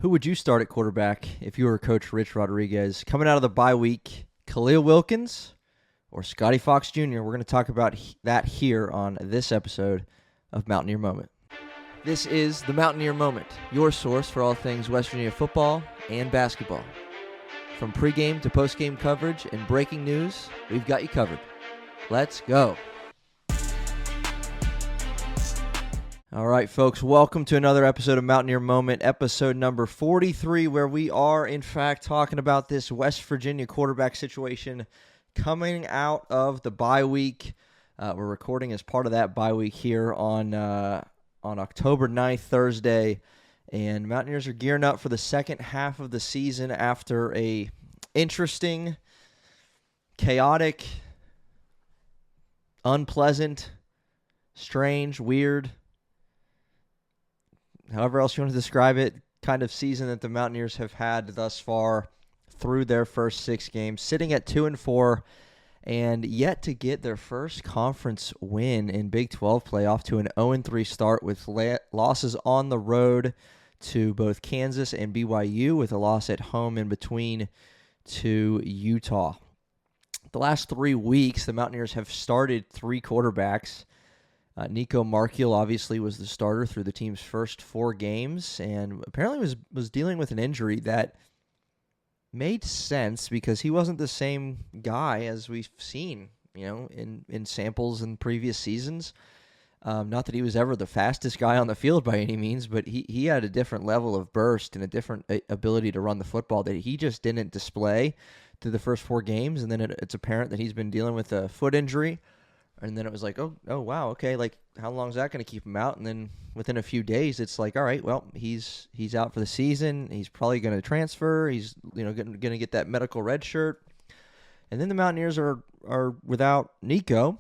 Who would you start at quarterback if you were Coach Rich Rodriguez? Coming out of the bye week, Khalil Wilkins or Scotty Fox Jr.? We're going to talk about that here on this episode of Mountaineer Moment. This is the Mountaineer Moment, your source for all things West Virginia football and basketball. From pregame to postgame coverage and breaking news, we've got you covered. Let's go. All right, folks, welcome to another episode of Mountaineer Moment, episode number 43, where we are, in fact, talking about this West Virginia quarterback situation coming out of the bye week. We're recording as part of that bye week here on October 9th, Thursday, and Mountaineers are gearing up for the second half of the season after a interesting, chaotic, unpleasant, strange, weird, however else you want to describe it, kind of season that the Mountaineers have had thus far through their first 6 games, sitting at 2-4, and yet to get their first conference win in Big 12 play, off to an 0-3 start with losses on the road to both Kansas and BYU, with a loss at home in between to Utah. The last 3 weeks, the Mountaineers have started 3 quarterbacks. Nico Markiel obviously was the starter through the team's first 4 games, and apparently was dealing with an injury that made sense because he wasn't the same guy as we've seen, in samples in previous seasons. Not that he was ever the fastest guy on the field by any means, but he had a different level of burst and a different ability to run the football that he just didn't display through the first 4 games, and then it's apparent that he's been dealing with a foot injury. And then it was like, oh wow, okay, like how long is that going to keep him out? And then within a few days, it's like, all right, well, he's out for the season. He's probably going to transfer. He's going to get that medical red shirt. And then the Mountaineers are without Nico,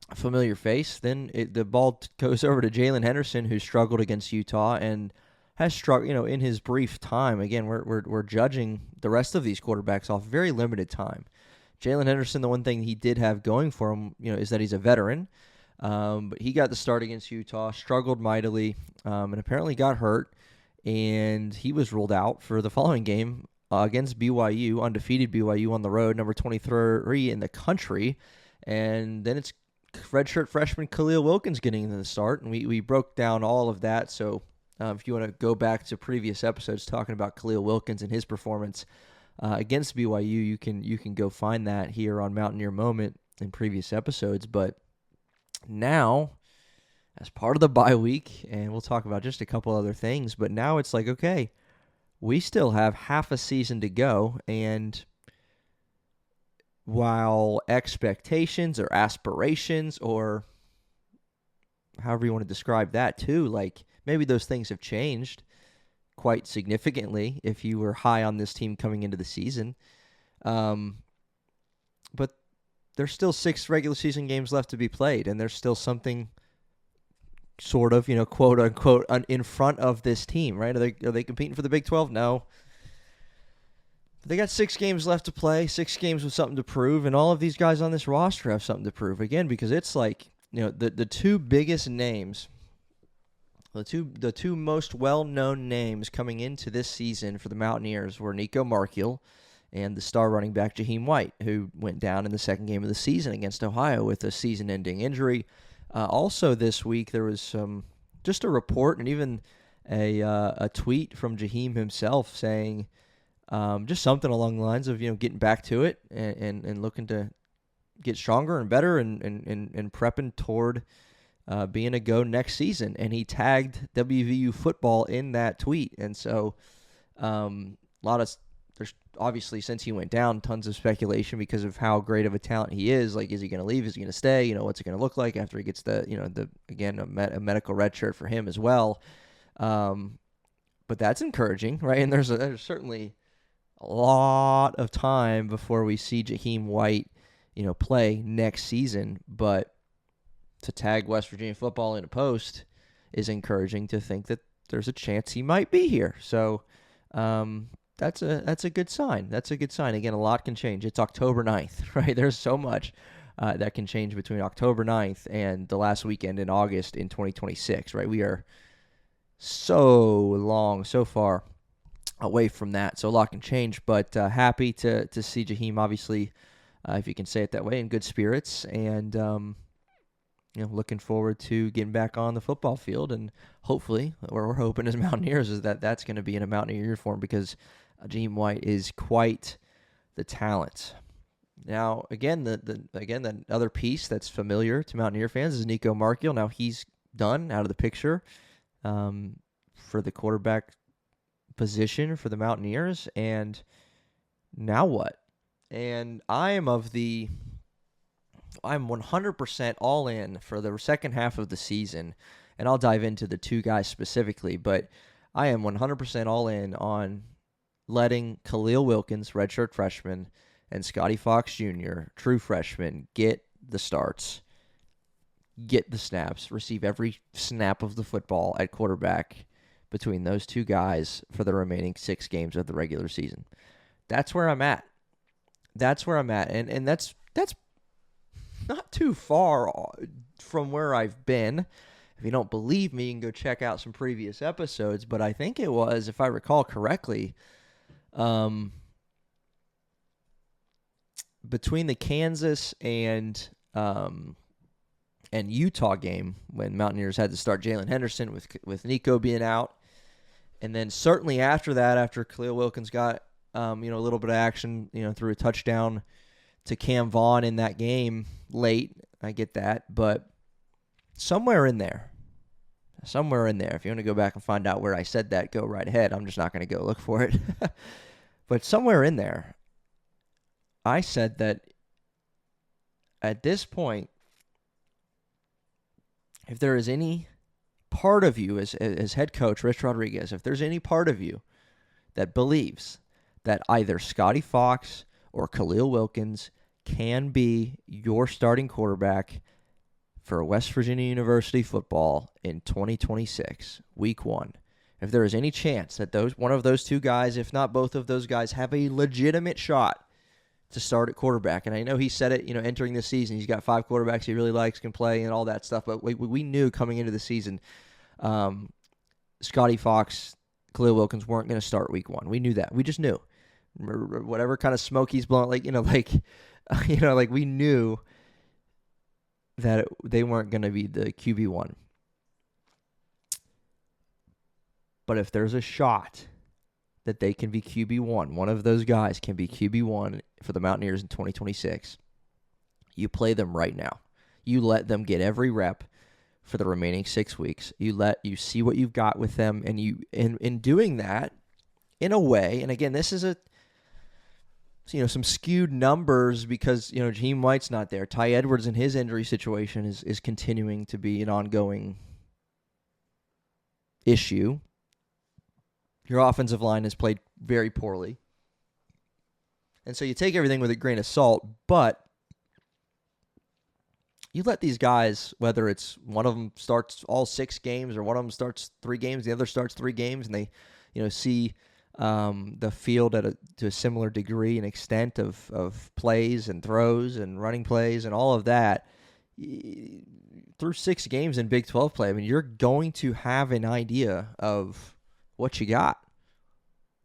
a familiar face. Then the ball goes over to Jalen Henderson, who struggled against Utah and has struggled, in his brief time. Again, we're judging the rest of these quarterbacks off very limited time. Jalen Henderson, the one thing he did have going for him, is that he's a veteran. But he got the start against Utah, struggled mightily, and apparently got hurt. And he was ruled out for the following game against BYU, undefeated BYU on the road, number 23 in the country. And then it's redshirt freshman Khalil Wilkins getting into the start. And we broke down all of that. So if you want to go back to previous episodes talking about Khalil Wilkins and his performance against BYU, you can go find that here on Mountaineer Moment in previous episodes. But now, as part of the bye week, and we'll talk about just a couple other things, but now it's like, okay, we still have half a season to go, and while expectations or aspirations or however you want to describe that too, like maybe those things have changed quite significantly if you were high on this team coming into the season. But there's still 6 regular season games left to be played, and there's still something sort of, quote unquote, in front of this team, right? Are they competing for the Big 12? No. They got 6 games left to play, 6 games with something to prove, and all of these guys on this roster have something to prove. Again, because it's like, the 2 biggest names, the two most well-known names coming into this season for the Mountaineers were Nico Markiel and the star running back Jaheim White, who went down in the second game of the season against Ohio with a season-ending injury. Also this week, there was just a report and even a tweet from Jaheim himself saying just something along the lines of getting back to it and looking to get stronger and better and prepping toward being a go next season. And he tagged WVU Football in that tweet. And so there's obviously, since he went down, tons of speculation because of how great of a talent he is. Like, is he going to leave? Is he going to stay? What's it going to look like after he gets a medical red shirt for him as well. But that's encouraging, right? And there's certainly a lot of time before we see Jaheim White, play next season. But to tag West Virginia Football in a post is encouraging to think that there's a chance he might be here. So that's a good sign. That's a good sign. Again, a lot can change. It's October 9th, right? There's so much that can change between October 9th and the last weekend in August in 2026, right? We are so far away from that. So a lot can change, but happy to see Jaheim, obviously, if you can say it that way, in good spirits, and looking forward to getting back on the football field, and hopefully, what we're hoping as Mountaineers is that that's going to be in a Mountaineer uniform, because Jaheim White is quite the talent. Now, again, the other piece that's familiar to Mountaineer fans is Nico Markiel. Now he's done, out of the picture, for the quarterback position for the Mountaineers, and now what? And I'm 100% all in for the second half of the season, and I'll dive into the two guys specifically, but I am 100% all in on letting Khalil Wilkins, redshirt freshman, and Scotty Fox Jr., true freshman, get the starts, get the snaps, receive every snap of the football at quarterback between those two guys for the remaining 6 games of the regular season. That's where I'm at. And that's not too far from where I've been. If you don't believe me, you can go check out some previous episodes, but I think it was, if I recall correctly, between the Kansas and Utah game, when Mountaineers had to start Jalen Henderson with Nico being out, and then certainly after that, after Khalil Wilkins got a little bit of action, threw a touchdown to Cam Vaughn in that game late. I get that, but somewhere in there, if you want to go back and find out where I said that, go right ahead. I'm just not going to go look for it. But somewhere in there, I said that at this point, if there is any part of you as head coach, Rich Rodriguez, if there's any part of you that believes that either Scotty Fox or Khalil Wilkins can be your starting quarterback for West Virginia University football in 2026, week 1, if there is any chance that one of those two guys, if not both of those guys, have a legitimate shot to start at quarterback. And I know he said it, entering the season, he's got 5 quarterbacks he really likes, can play, and all that stuff. But we knew coming into the season, Scotty Fox, Khalil Wilkins weren't going to start week 1. We knew that. We just knew. Whatever kind of smoke he's blowing, we knew that they weren't going to be the QB1. But if there's a shot that they can be QB1, one of those guys can be QB1 for the Mountaineers in 2026, you play them right now. You let them get every rep for the remaining 6 weeks. You see what you've got with them, and in doing that, in a way, and again, this is some skewed numbers because Jaheim White's not there. Ty Edwards and his injury situation is continuing to be an ongoing issue. Your offensive line has played very poorly. And so you take everything with a grain of salt, but you let these guys, whether it's one of them starts all 6 games or one of them starts 3 games, the other starts 3 games, and they see the field to a similar degree and extent of plays and throws and running plays and all of that, through 6 games in Big 12 play, you're going to have an idea of what you got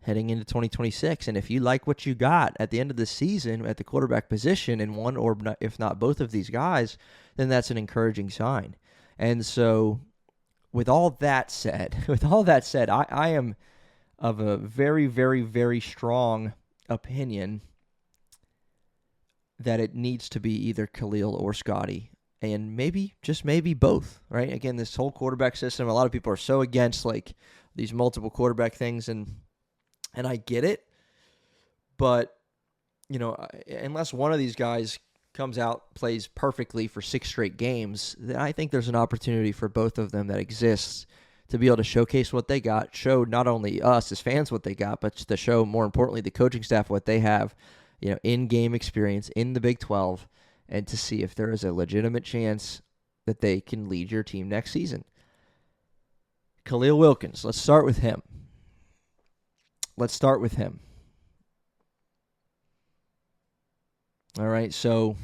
heading into 2026. And if you like what you got at the end of the season at the quarterback position in one or if not both of these guys, then that's an encouraging sign. And so with all that said, I am of a very, very, very strong opinion that it needs to be either Khalil or Scotty. And maybe, just maybe both, right? Again, this whole quarterback system, a lot of people are so against these multiple quarterback things, and I get it. But, unless one of these guys comes out, plays perfectly for 6 straight games, then I think there's an opportunity for both of them that exists to be able to showcase what they got, show not only us as fans what they got, but to show, more importantly, the coaching staff what they have, in-game experience in the Big 12, and to see if there is a legitimate chance that they can lead your team next season. Khalil Wilkins, let's start with him. All right, so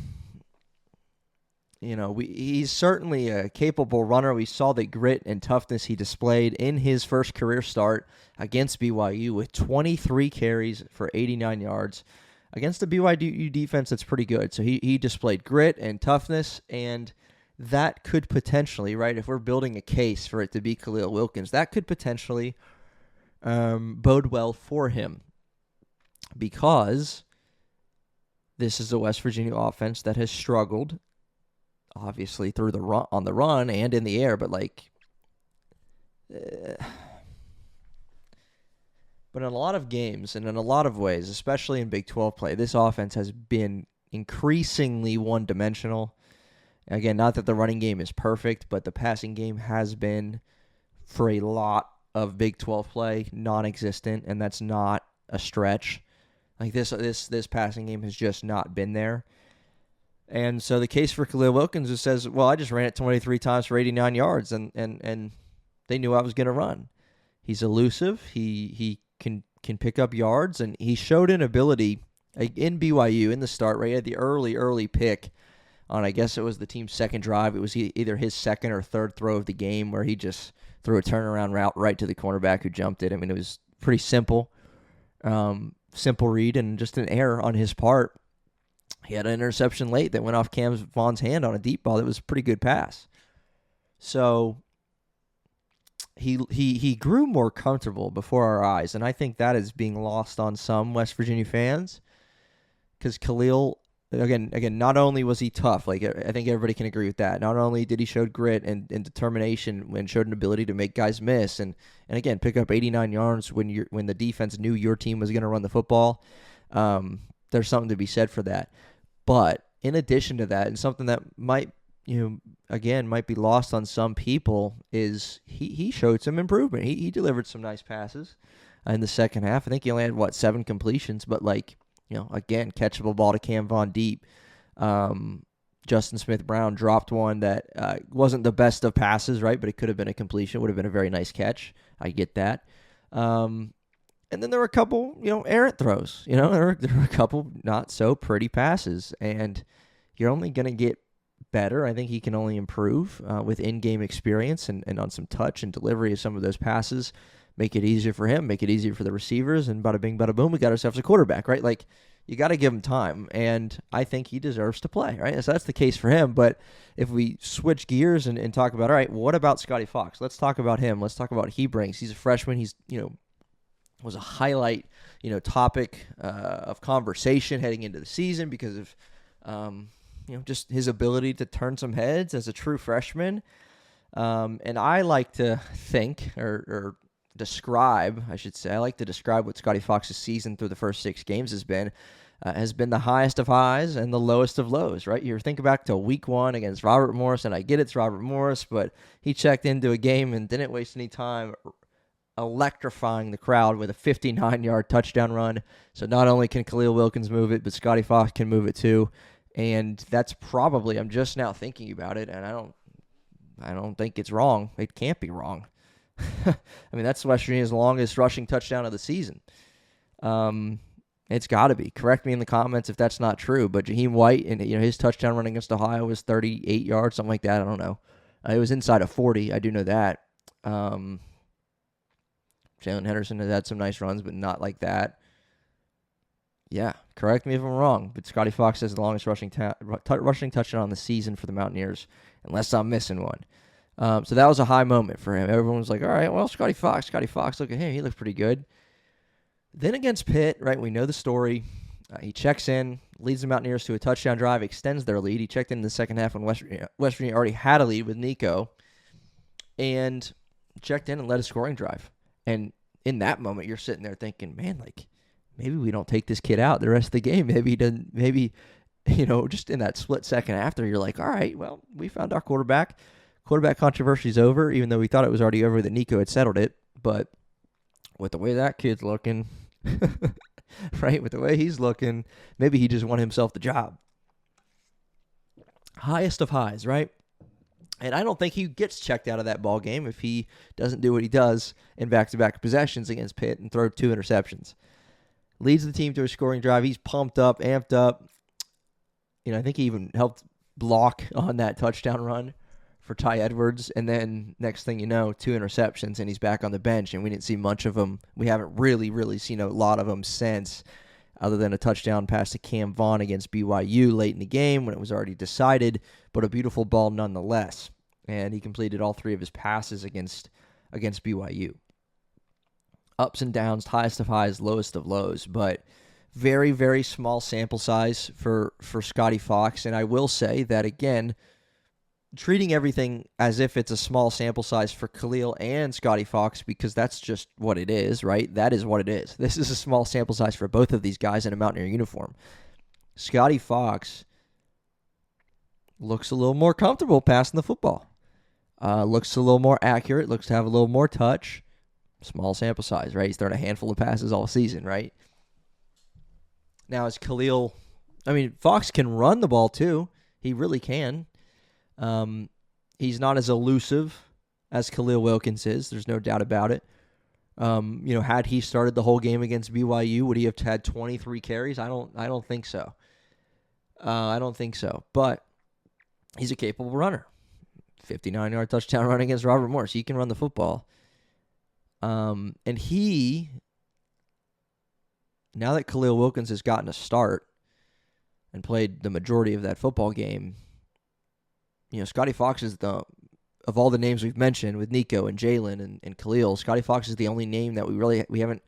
he's certainly a capable runner. We saw the grit and toughness he displayed in his first career start against BYU with 23 carries for 89 yards against the BYU defense that's pretty good. So he displayed grit and toughness, and that could potentially, right, if we're building a case for it to be Khalil Wilkins, that could potentially bode well for him, because this is a West Virginia offense that has struggled, obviously, through the run, on the run and in the air, but but in a lot of games and in a lot of ways, especially in Big 12 play, this offense has been increasingly one-dimensional. Again, not that the running game is perfect, but the passing game has been, for a lot of Big 12 play, non-existent, and that's not a stretch. Like this passing game has just not been there. And so the case for Khalil Wilkins just says, well, I just ran it 23 times for 89 yards, and they knew I was going to run. He's elusive. He can pick up yards, and he showed an ability in BYU in the start, right? He had the early pick on, I guess it was the team's second drive. It was either his second or third throw of the game, where he just threw a turnaround route right to the cornerback who jumped it. I mean, it was pretty simple read and just an error on his part. He had an interception late that went off Cam Vaughn's hand on a deep ball. That was a pretty good pass. So he grew more comfortable before our eyes, and I think that is being lost on some West Virginia fans, because Khalil, again, not only was he tough, like I think everybody can agree with that. Not only did he show grit and determination and showed an ability to make guys miss, and again pick up 89 yards when the defense knew your team was going to run the football. There's something to be said for that. But in addition to that, and something that might be lost on some people, is he showed some improvement. He delivered some nice passes in the second half. I think he only had 7 completions, but again, catchable ball to Cam Vaughn deep. Justin Smith-Brown dropped one that wasn't the best of passes, right? But it could have been a completion. Would have been a very nice catch. I get that. And then there were a couple, errant throws. There were a couple not so pretty passes. And you're only going to get better. I think he can only improve with in-game experience and on some touch and delivery of some of those passes. Make it easier for him, make it easier for the receivers, and bada bing, bada boom, we got ourselves a quarterback, right? Like, you got to give him time, and I think he deserves to play, right? So that's the case for him. But if we switch gears and talk about, all right, what about Scotty Fox? Let's talk about him. Let's talk about what he brings. He's a freshman. He's, was a highlight, topic of conversation heading into the season because of, just his ability to turn some heads as a true freshman. And I like to think, or describe, I should say, I like to describe what Scotty Fox's season through the first 6 games has been the highest of highs and the lowest of lows, right? You think back to week 1 against Robert Morris, and I get it's Robert Morris, but he checked into a game and didn't waste any time electrifying the crowd with a 59-yard touchdown run. So not only can Khalil Wilkins move it, but Scotty Fox can move it too. And that's probably, I'm just now thinking about it, and I don't think it's wrong. It can't be wrong. I mean, that's West Virginia's longest rushing touchdown of the season. It's got to be. Correct me in the comments if that's not true. But Jaheim White, and his touchdown run against Ohio was 38 yards, something like that. I don't know. It was inside of 40. I do know that. Jalen Henderson has had some nice runs, but not like that. Yeah, correct me if I'm wrong, but Scotty Fox has the longest rushing touchdown on the season for the Mountaineers, unless I'm missing one. So that was a high moment for him. Everyone was like, all right, well, Scotty Fox, look at him. He looks pretty good. Then against Pitt, right, we know the story. He checks in, leads the Mountaineers to a touchdown drive, extends their lead. He checked in the second half when West Virginia already had a lead with Nico, and checked in and led a scoring drive. And in that moment, you're sitting there thinking, man, maybe we don't take this kid out the rest of the game. Maybe he doesn't. Maybe, just in that split second after, you're like, all right, well, we found our quarterback. Quarterback controversy is over, even though we thought it was already over that Nico had settled it. But with the way that kid's looking, right, with the way he's looking, maybe he just won himself the job. Highest of highs, right? And I don't think he gets checked out of that ball game if he doesn't do what he does in back-to-back possessions against Pitt and throw 2 interceptions. Leads the team to a scoring drive. He's pumped up, amped up. I think he even helped block on that touchdown run for Ty Edwards, and then next thing you know, 2 interceptions, and he's back on the bench, and we didn't see much of him. We haven't really seen a lot of him since, other than a touchdown pass to Cam Vaughn against BYU late in the game when it was already decided, but a beautiful ball nonetheless. And he completed all 3 of his passes against BYU. Ups and downs, highest of highs, lowest of lows, but very, very small sample size for Scotty Fox. And I will say that, again, treating everything as if it's a small sample size for Khalil and Scotty Fox, because that's just what it is, right? That is what it is. This is a small sample size for both of these guys in a Mountaineer uniform. Scotty Fox looks a little more comfortable passing the football. Looks a little more accurate, looks to have a little more touch. Small sample size, right? He's thrown a handful of passes all season, right? Now, as Khalil, Fox can run the ball too. He really can. He's not as elusive as Khalil Wilkins is. There's no doubt about it. Had he started the whole game against BYU, would he have had 23 carries? I don't think so. I don't think so. But he's a capable runner. 59-yard touchdown run against Robert Morris. He can run the football. And now that Khalil Wilkins has gotten a start and played the majority of that football game, Scotty Fox is of all the names we've mentioned with Nico and Jalen and Khalil, Scotty Fox is the only name that we haven't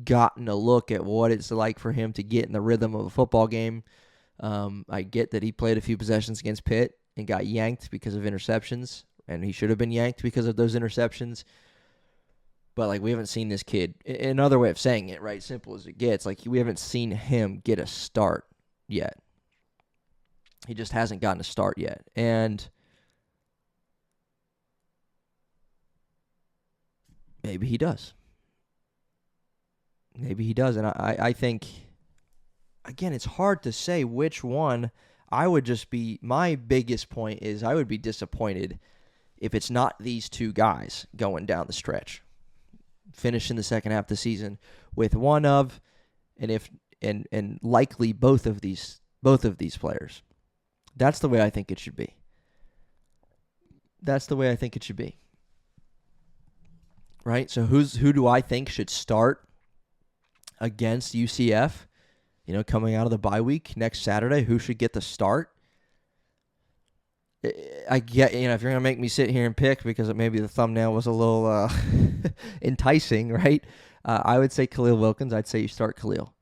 gotten a look at what it's like for him to get in the rhythm of a football game. I get that he played a few possessions against Pitt and got yanked because of interceptions, and he should have been yanked because of those interceptions. But, we haven't seen this kid. Another way of saying it, right, simple as it gets, we haven't seen him get a start yet. He just hasn't gotten a start yet. And maybe he does. Maybe he does. And I think, again, it's hard to say which one. My biggest point is I would be disappointed if it's not these 2 guys going down the stretch, finishing the second half of the season with one of, and likely both of these players. That's the way I think it should be. That's the way I think it should be. Right? So who do I think should start against UCF? Coming out of the bye week next Saturday, who should get the start? I get, if you're going to make me sit here and pick because maybe the thumbnail was a little enticing, right? I would say Khalil Wilkins. I'd say you start Khalil.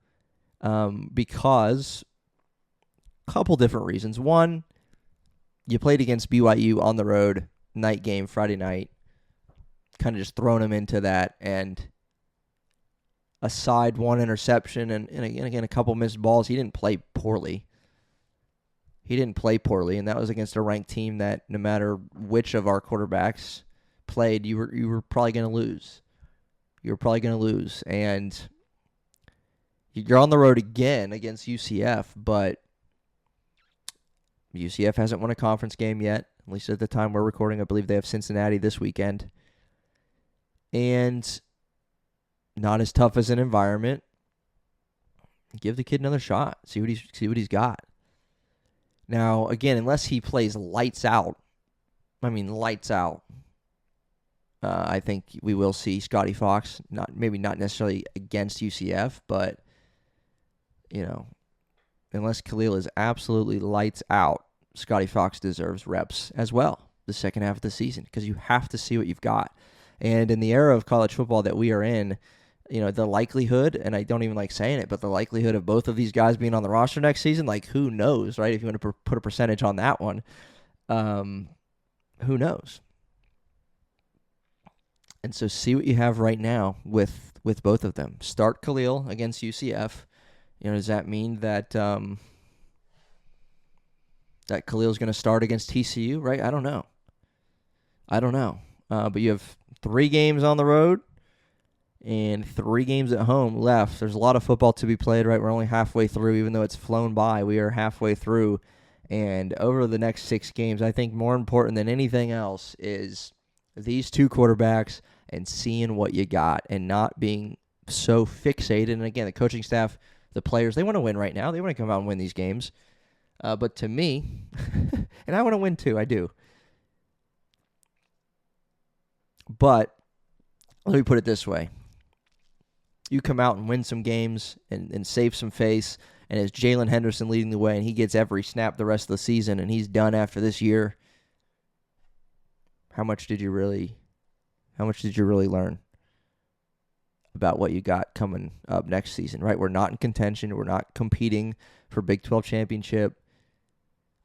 Because a couple different reasons. One, you played against BYU on the road, night game, Friday night, kind of just thrown him into that, and aside one interception and again a couple missed balls, he didn't play poorly. And that was against a ranked team that no matter which of our quarterbacks played, you were probably going to lose. And you're on the road again against UCF, but UCF hasn't won a conference game yet, at least at the time we're recording. I believe they have Cincinnati this weekend. And not as tough as an environment. Give the kid another shot. See what he's got. Now, again, unless he plays lights out, I think we will see Scotty Fox, maybe not necessarily against UCF, but, unless Khalil is absolutely lights out, Scotty Fox deserves reps as well the second half of the season because you have to see what you've got. And in the era of college football that we are in, the likelihood, and I don't even like saying it, but the likelihood of both of these guys being on the roster next season, who knows, right? If you want to put a percentage on that one, who knows? And so see what you have right now with both of them. Start Khalil against UCF. Does that mean that that Khalil's going to start against TCU, right? I don't know. But you have 3 games on the road and 3 games at home left. There's a lot of football to be played, right? We're only halfway through, even though it's flown by. We are halfway through. And over the next 6 games, I think more important than anything else is these 2 quarterbacks and seeing what you got and not being so fixated. And again, the coaching staff, the players, they want to win right now. They want to come out and win these games. But to me, and I want to win too, I do. But let me put it this way. You come out and win some games and save some face, and it's Jalen Henderson leading the way, and he gets every snap the rest of the season, and he's done after this year. How much did you really learn about what you got coming up next season, right? We're not in contention. We're not competing for Big 12 championship,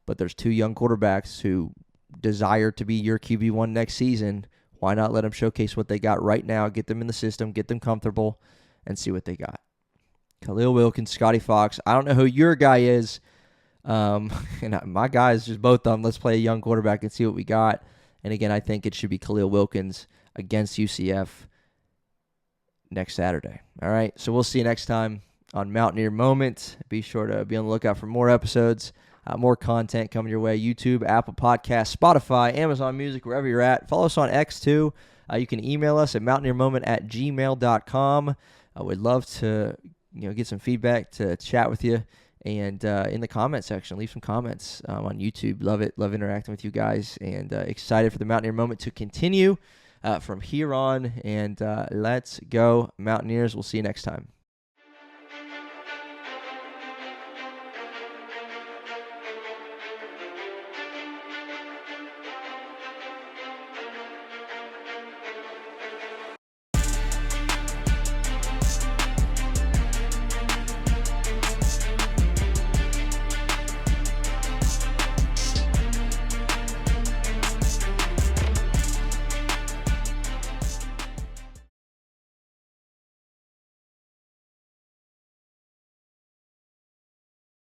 but there's two young quarterbacks who desire to be your QB1 next season. Why not let them showcase what they got right now, get them in the system, get them comfortable, and see what they got. Khalil, Wilkins, Scotty Fox. I don't know who your guy is. And my guy is just both of them. Let's play a young quarterback and see what we got. And again, I think it should be Khalil Wilkins against UCF next Saturday. All right, so we'll see you next time on Mountaineer Moment. Be sure to be on the lookout for more episodes, more content coming your way. YouTube, Apple Podcasts, Spotify, Amazon Music, wherever you're at. Follow us on X too. You can email us at mountaineermoment@gmail.com. I would love to get some feedback, to chat with you. And in the comment section, leave some comments on YouTube. Love it. Love interacting with you guys. And excited for the Mountaineer Moment to continue from here on. And let's go, Mountaineers. We'll see you next time.